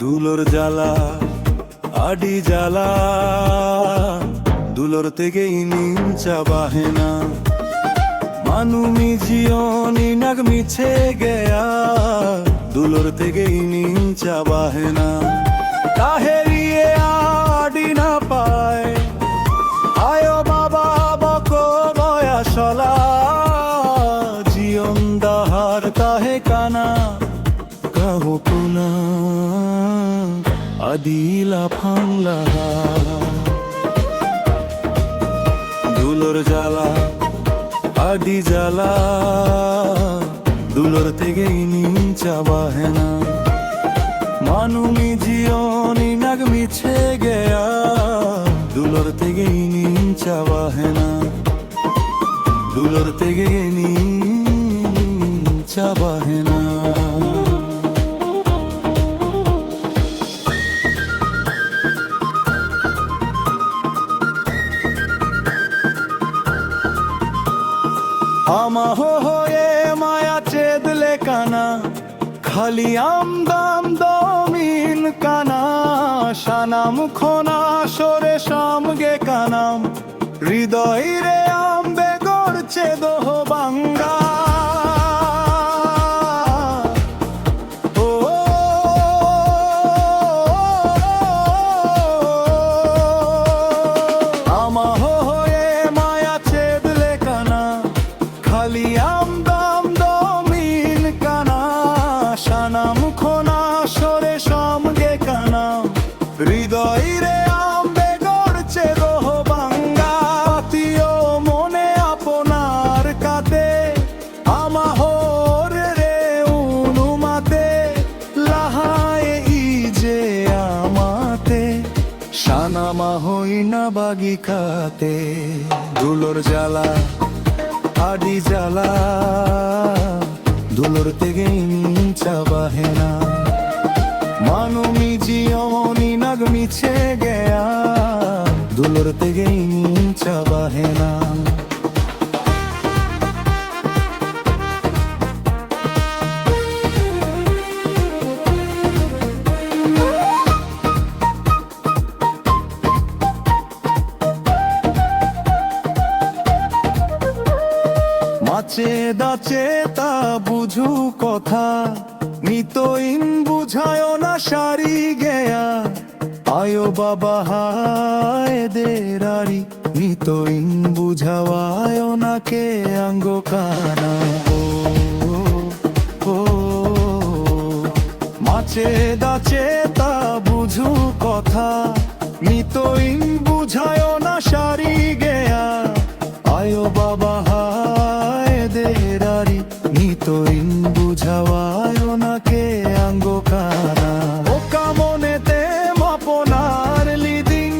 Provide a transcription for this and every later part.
দুলোর জ্বালা আডি জ্বালা দুলোর তেগেই নিঞ্চা বাহেনা মানুমি জিয়নি নাগ মিছে গেয়া দুলোর তেগেই নিঞ্চা বাহেনা কাহেরিয়ে আডি না পায় আয়ো বাবা বকো বয়াসলা জিয়ন দাহার কাহে কানা কাহো কোনা আদিলা ফাংলা দুলোর জ্বালা আডি জ্বালা দুলোর তেগেই নিঞ্চা বাহেনা মানুমি জিয়নি নাগ মিছে গেয়া দুলোর তেগেই নিঞ্চা বাহেনা দুলোর তেগেই নিঞ্চা বাহেনা আমা হয়ে মায়া চেদলে কানা খালি আমদাম দমিন কানা সানাম খোনা সরে সামগে কানাম হৃদয় রে আমবে গড়ছে দোহ বাঙ্গা আমা হয়ে মায়া চেদলে কানা খালি আমদাম দমিন কানা সানাম খোনা সরে সামগে কানা হৃদয় রে আমবে গড়ছে দোহ বাঙ্গা পাতিও মনে আপনার কাতে আমাহর রে উনুমাতে লাহায় ইজে আমাতে সানামা হই না বাগিকাতে দুলোর জ্বালা আডি জ্বালা দুলোর তেগেই নিঞ্চা বাহেনা মানুমি জিয়নি নাগ মিছে গেয়া দুলোর তেগেই নিঞ্চা বাহেনা মাছে দাচে তা বুঝু কথা নিতইন বুঝায় না সারি গেয়া আয়ো বাবা হায় দেরারি নিতইন বুঝাওয়ায় না কে আঙ্গ কানা ও মাছে দাচে তা বুঝু কথা নিতইন বুঝায় না সারি গেয়া আয়ো বাবা হায় দেরারি নিতইন বুঝাওয়ায় না কে আঙ্গ কানা ও কামনেতে মাপনার লিদিন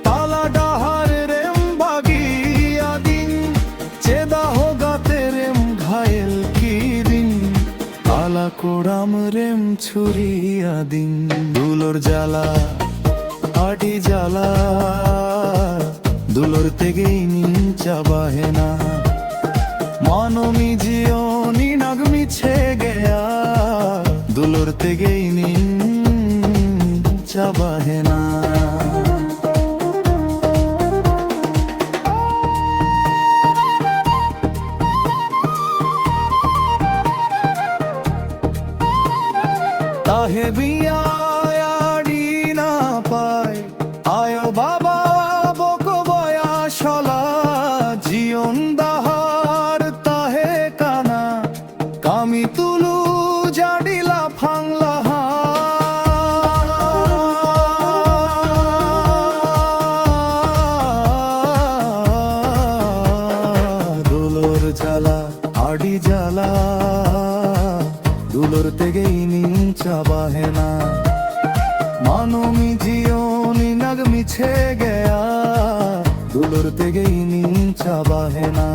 তালা ডাহার রেম বাগিয়া দিন চেদা হোগাতে রেম ঘায়েল কি দিন আলা কোড়াম রেম ছুরিয়া দিন দুলোর জ্বালা আডি জ্বালা দুলোর তেগেই নিঞ্চা বাহেনা মানমি জিয়নি নাগ মিছে গেয়া দুলোর তেগেই নিঞ্চা বাহেনা তাহে বিয়া আডি না পায় আয়ো বাবা বকো বয়াসলা জিয়ন দাহার তাহে কানা কামি তুলু জাডিলা ফাংলা দুলোর জ্বালা আডি জ্বালা দুলোর তেগেই নিঞ্চা বাহেনা মানুমি জিয়নি নাগ মিছে গেয়া দুলোর তেগেই নিঞ্চা বাহেনা।